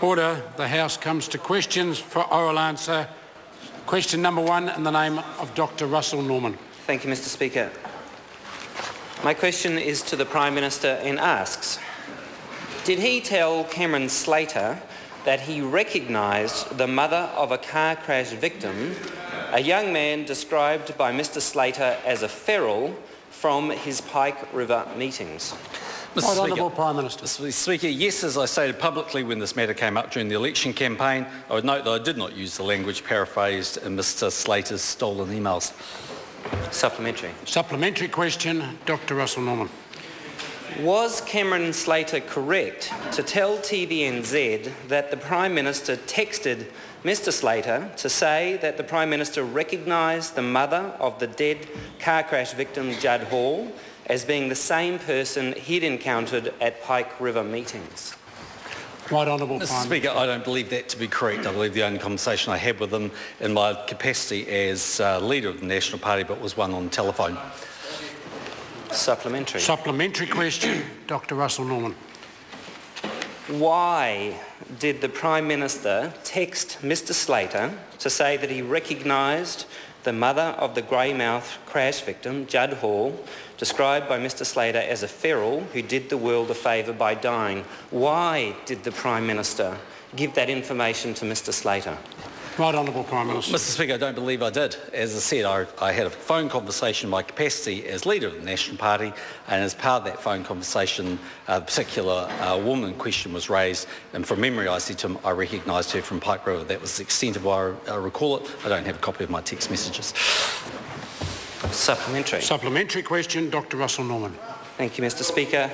Order. The House comes to questions for oral answer. Question number 1 in the name of Dr. Russell Norman. Thank you, Mr. Speaker. My question is to the Prime Minister and asks, did he tell Cameron Slater that he recognised the mother of a car crash victim, a young man described by Mr. Slater as a feral, from his Pike River meetings? Right Honourable Prime Minister. Mr. Speaker, yes, as I stated publicly when this matter came up during the election campaign, I would note that I did not use the language paraphrased in Mr. Slater's stolen emails. Supplementary. Supplementary question, Dr. Russell Norman. Was Cameron Slater correct to tell TVNZ that the Prime Minister texted Mr. Slater to say that the Prime Minister recognised the mother of the dead car crash victim Judd Hall as being the same person he'd encountered at Pike River meetings? Right Honourable Mr. Prime Speaker, I don't believe that to be correct. I believe the only conversation I had with him in my capacity as leader of the National Party, but was one on telephone. Supplementary. Supplementary question, Dr. Russell Norman. Why did the Prime Minister text Mr. Slater to say that he recognised the mother of the Greymouth crash victim, Judd Hall, described by Mr. Slater as a feral who did the world a favour by dying? Why did the Prime Minister give that information to Mr. Slater? Right Honourable Prime Minister. Mr. Speaker, I don't believe I did. As I said, I had a phone conversation in my capacity as leader of the National Party, and as part of that phone conversation, the particular woman in question was raised, and from memory I said to him I recognised her from Pike River. That was the extent of why I recall it. I don't have a copy of my text messages. Supplementary. Supplementary question, Dr. Russell Norman. Thank you, Mr. Speaker.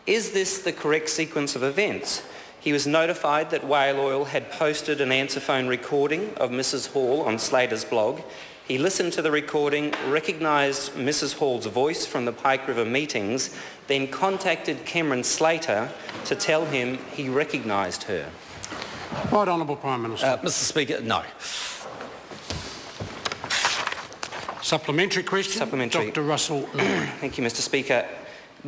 Is this the correct sequence of events? He was notified that Whale Oil had posted an answer phone recording of Mrs. Hall on Slater's blog. He listened to the recording, recognised Mrs. Hall's voice from the Pike River meetings, then contacted Cameron Slater to tell him he recognised her. Right Honourable Prime Minister. Mr. Speaker, no. Supplementary question, Supplementary. Dr. Russell Norman. Thank you, Mr. Speaker.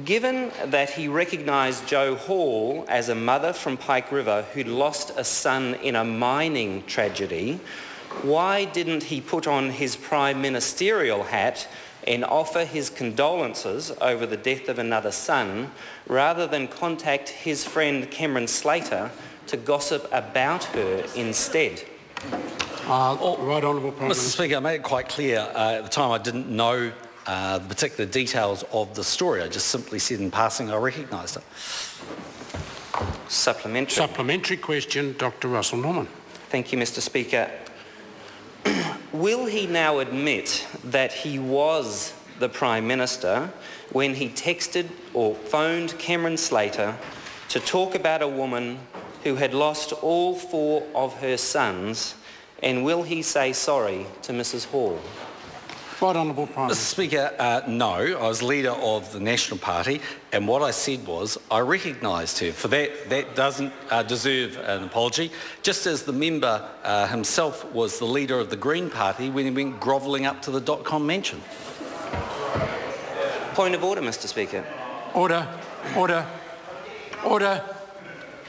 Given that he recognised Jo Hall as a mother from Pike River who'd lost a son in a mining tragedy, why didn't he put on his prime ministerial hat and offer his condolences over the death of another son, rather than contact his friend Cameron Slater to gossip about her instead? Right Honourable Prime Minister. Mr. Speaker, I made it quite clear at the time I didn't know the particular details of the story. I just simply said in passing I recognised it. Supplementary. Supplementary question, Dr. Russell Norman. Thank you, Mr. Speaker. Will he now admit that he was the Prime Minister when he texted or phoned Cameron Slater to talk about a woman who had lost all 4 of her sons, and will he say sorry to Mrs. Hall? Right Honourable Prime Minister. Mr. Speaker, no. I was leader of the National Party, and what I said was I recognised her. For that doesn't deserve an apology, just as the member himself was the leader of the Green Party when he went grovelling up to the .com mansion. Point of order, Mr. Speaker. Order. Order. Order.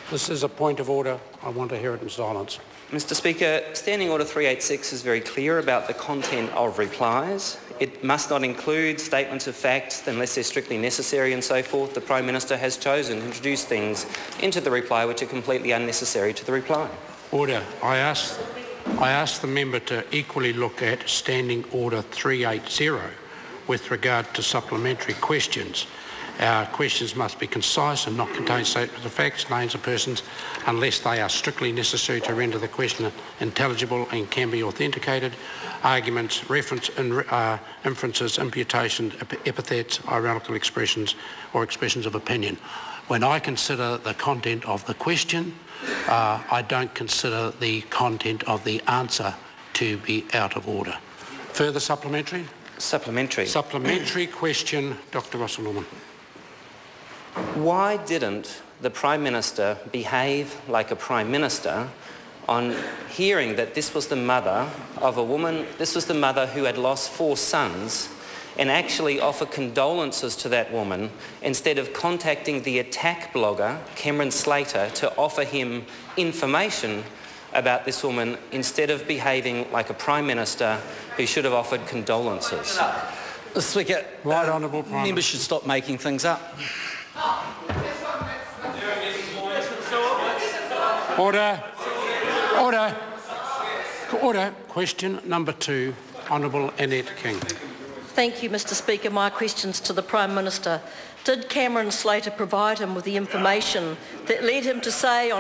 This is a point of order. I want to hear it in silence. Mr. Speaker, Standing Order 386 is very clear about the content of replies. It must not include statements of facts unless they're strictly necessary and so forth. The Prime Minister has chosen to introduce things into the reply which are completely unnecessary to the reply. Order. I ask the member to equally look at Standing Order 380 with regard to supplementary questions. Our questions must be concise and not contain statements of facts, names of persons, unless they are strictly necessary to render the question intelligible and can be authenticated. Arguments, inferences, imputations, epithets, ironical expressions, or expressions of opinion. When I consider the content of the question, I don't consider the content of the answer to be out of order. Further supplementary? Supplementary. Supplementary question, Dr. Russell Norman. Why didn't the Prime Minister behave like a Prime Minister on hearing that this was the mother of a woman, this was the mother who had lost 4 sons, and actually offer condolences to that woman instead of contacting the attack blogger, Cameron Slater, to offer him information about this woman instead of behaving like a Prime Minister who should have offered condolences? Mr Speaker, Right, Honourable Prime members should stop making things up. Order. Order. Order. Question number 2, Honourable Annette King. Thank you, Mr Speaker. My question's to the Prime Minister. Did Cameron Slater provide him with the information that led him to say on